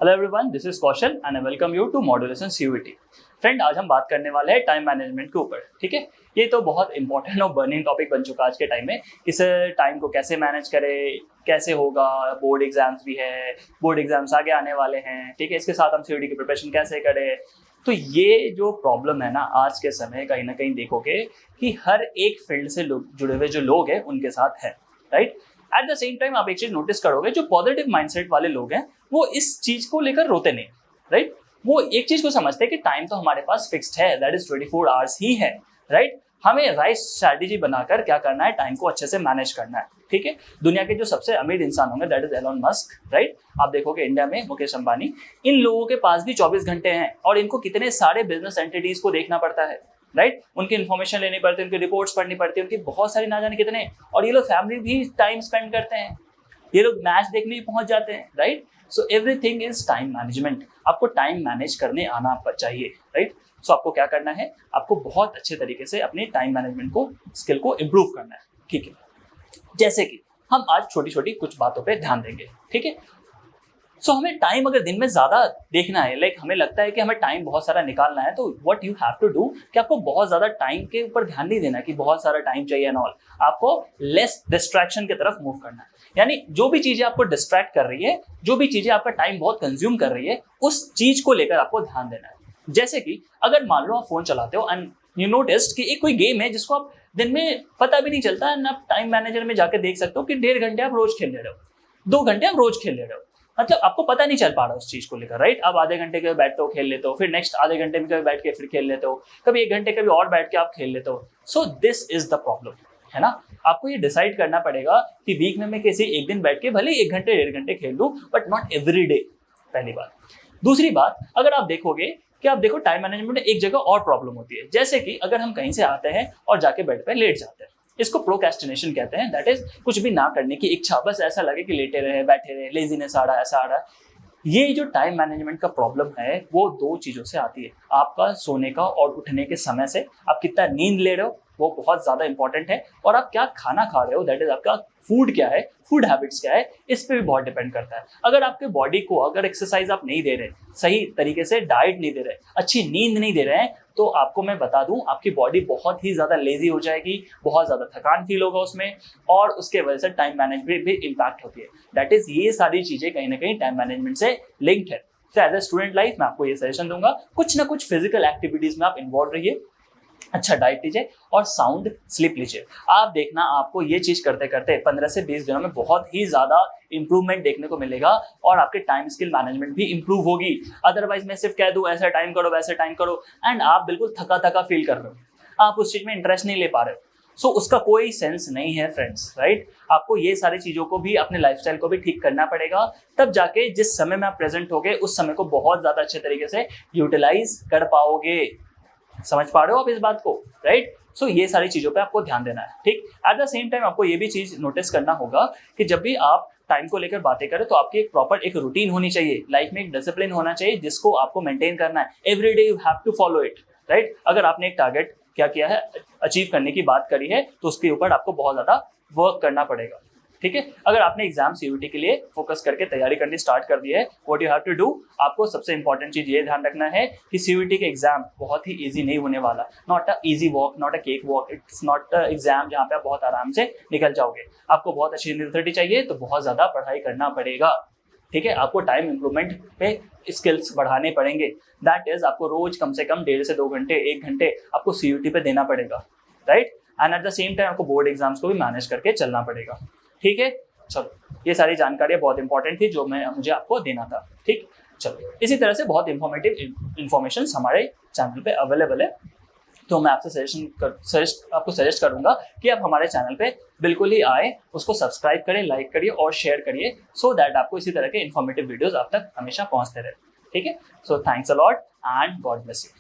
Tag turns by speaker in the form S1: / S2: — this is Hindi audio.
S1: Hello everyone, this is Kaushal and I welcome you to modulation CUET. Friend, आज हम बात करने वाले हैं टाइम मैनेजमेंट के ऊपर। ठीक है, ये तो बहुत इंपॉर्टेंट और बर्निंग टॉपिक बन चुका है आज के टाइम में। इस टाइम को कैसे मैनेज करें, कैसे होगा, बोर्ड एग्जाम्स भी है, बोर्ड एग्जाम्स आगे आने वाले हैं। ठीक है, इसके साथ हम सीयूईटी की प्रिपरेशन कैसे करें। तो ये जो प्रॉब्लम है ना, आज के समय कहीं ना कहीं देखोगे कि हर एक फील्ड से जुड़े हुए जो लोग हैं उनके साथ है, right. At the same time आप एक चीज नोटिस करोगे, जो पॉजिटिव माइंडसेट वाले लोग हैं वो इस चीज को लेकर रोते नहीं, राइट। वो एक चीज को समझते हैं कि टाइम तो हमारे पास फिक्स्ड है, दैट इज 24 आवर्स ही है, राइट। हमें राइट स्ट्रैटेजी बनाकर क्या करना है, टाइम को अच्छे से मैनेज करना है। ठीक है, दुनिया के जो सबसे अमीर इंसान होंगे that is Elon Musk, right. आप देखोगे इंडिया में मुकेश अंबानी, इन लोगों के पास भी 24 घंटे हैं और इनको कितने सारे बिजनेस एंटिटीज को देखना पड़ता है, राइट। उनकी इन्फॉर्मेशन लेनी पड़ती है, उनकी रिपोर्ट्स पढ़नी पड़ती है, उनकी बहुत सारी ना जाने कितने, और ये लोग फैमिली भी टाइम स्पेंड करते हैं, ये लोग मैच देखने भी पहुंच जाते हैं, right. So everything is time management. आपको टाइम मैनेज करने आना चाहिए, राइट। सो आपको क्या करना है, आपको बहुत अच्छे तरीके से अपनी टाइम मैनेजमेंट को, स्किल को इम्प्रूव करना है। ठीक है, जैसे कि हम आज छोटी छोटी कुछ बातों पे ध्यान देंगे। ठीक है, सो हमें टाइम अगर दिन में ज्यादा देखना है, लाइक हमें लगता है कि हमें टाइम बहुत सारा निकालना है, तो what you have to do कि आपको बहुत ज्यादा टाइम के ऊपर ध्यान नहीं देना कि बहुत सारा टाइम चाहिए एंड ऑल। आपको लेस डिस्ट्रैक्शन की तरफ मूव करना है। यानी जो भी चीजें आपको डिस्ट्रैक्ट कर रही है, जो भी चीजें आपका टाइम बहुत कंज्यूम कर रही है, उस चीज को लेकर आपको ध्यान देना है। जैसे कि अगर मान लो आप फोन चलाते हो एंड यू नोटिस्ड कि एक कोई गेम है जिसको आप दिन में पता भी नहीं चलता, एंड आप टाइम मैनेजर में जाकर देख सकते हो कि 1.5 घंटे आप रोज खेल ले रहे हो, 2 घंटे आप रोज खेल ले रहे हो, मतलब आपको पता नहीं चल पा रहा उस चीज को लेकर, राइट। आप आधे घंटे के बैठते हो, खेल लेते हो, फिर नेक्स्ट आधे घंटे में कभी बैठ के फिर खेल लेते हो, कभी 1 घंटे कभी और बैठ के आप खेल लेते हो। So this is the problem, है ना। आपको ये डिसाइड करना पड़ेगा कि वीक में मैं किसी एक दिन बैठ के भले 1 घंटे 1.5 घंटे खेल लूं, बट नॉट एवरी डे, पहली बात। दूसरी बात, अगर आप देखोगे कि आप देखो टाइम मैनेजमेंट में एक जगह और प्रॉब्लम होती है, जैसे कि अगर हम कहीं से आते हैं और जाके बेड पे लेट जाते हैं, इसको प्रोक्रेस्टिनेशन कहते हैं। दैट इज कुछ भी ना करने की इच्छा, बस ऐसा लगे कि लेटे रहे, बैठे रहे, लेजीनेस आ रहा है, ऐसा आ रहा है। ये जो टाइम मैनेजमेंट का प्रॉब्लम है वो 2 चीजों से आती है, आपका सोने का और उठने के समय से। आप कितना नींद ले रहे हो वो बहुत ज्यादा इंपॉर्टेंट है, और आप क्या खाना खा रहे हो, दैट इज आपका फूड क्या है, फूड हैबिट्स क्या है, इस पे भी बहुत डिपेंड करता है। अगर आपके बॉडी को अगर एक्सरसाइज आप नहीं दे रहे, सही तरीके से डाइट नहीं दे रहे, अच्छी नींद नहीं दे रहे हैं, तो आपको मैं बता दूं आपकी बॉडी बहुत ही ज्यादा लेजी हो जाएगी, बहुत ज्यादा थकान फील होगा उसमें, और उसके वजह से टाइम मैनेजमेंट भी इम्पैक्ट होती है। दैट इज ये सारी चीजें कहीं ना कहीं टाइम मैनेजमेंट से लिंक्ड है। तो एज ए स्टूडेंट लाइफ मैं आपको ये सजेशन दूंगा, कुछ ना कुछ फिजिकल एक्टिविटीज में आप इन्वॉल्व रहिए, अच्छा डाइट लीजिए और साउंड स्लीप लीजिए। आप देखना, आपको ये चीज करते करते 15 से 20 दिनों में बहुत ही ज्यादा इंप्रूवमेंट देखने को मिलेगा, और आपके टाइम स्किल मैनेजमेंट भी इंप्रूव होगी। अदरवाइज मैं सिर्फ कह दूं ऐसा टाइम करो, वैसे टाइम करो, एंड आप बिल्कुल थका थका फील कर रहे हो, आप उस चीज में इंटरेस्ट नहीं ले पा रहे हो, सो उसका कोई सेंस नहीं है फ्रेंड्स, राइट। आपको ये सारी चीजों को भी, अपने लाइफस्टाइल को भी ठीक करना पड़ेगा, तब जाके जिस समय में आप प्रेजेंट होगे उस समय को बहुत ज्यादा अच्छे तरीके से यूटिलाइज कर पाओगे। समझ पा रहे हो आप इस बात को, राइट। सो ये सारी चीजों पे आपको ध्यान देना है, ठीक। एट द सेम टाइम आपको ये भी चीज नोटिस करना होगा कि जब भी आप टाइम को लेकर बातें करें तो आपकी एक प्रॉपर एक रूटीन होनी चाहिए, लाइफ में एक डिसिप्लिन होना चाहिए जिसको आपको मेंटेन करना है। Every day you have to follow it, right. अगर आपने एक टारगेट क्या किया है, अचीव करने की बात करी है, तो उसके ऊपर आपको बहुत ज्यादा वर्क करना पड़ेगा, ठीक है। अगर आपने एग्जाम सीयूईटी के लिए फोकस करके तैयारी करनी स्टार्ट कर दी है, what you have to do, आपको सबसे इंपॉर्टेंट चीज ये ध्यान रखना है कि सीयूईटी के एग्जाम बहुत ही इजी नहीं होने वाला। Not a easy walk, not a cake walk, it's not a exam जहाँ पे आप बहुत आराम से निकल जाओगे। आपको बहुत अच्छी रिजल्ट चाहिए तो बहुत ज्यादा पढ़ाई करना पड़ेगा, ठीक है। आपको टाइम इंप्रूवमेंट पे स्किल्स बढ़ाने पड़ेंगे, दैट इज आपको रोज कम से कम 1.5 से 2 घंटे, 1 घंटे आपको सीयूईटी पे देना पड़ेगा, right. And at the same time आपको बोर्ड एग्जाम्स को भी मैनेज करके चलना पड़ेगा, ठीक है। चलो, ये सारी जानकारियां बहुत इंपॉर्टेंट थी जो मुझे आपको देना था, ठीक। चलो, इसी तरह से बहुत इंफॉर्मेटिव इन्फॉर्मेशन हमारे चैनल पे अवेलेबल है, तो मैं आपसे आपको सजेस्ट करूंगा कि आप हमारे चैनल पे बिल्कुल ही आए, उसको सब्सक्राइब करें, लाइक करिए और शेयर करिए, सो दैट आपको इसी तरह के इन्फॉर्मेटिव वीडियोस आप तक हमेशा पहुंचते रहे, ठीक है। So thanks a lot and God bless you.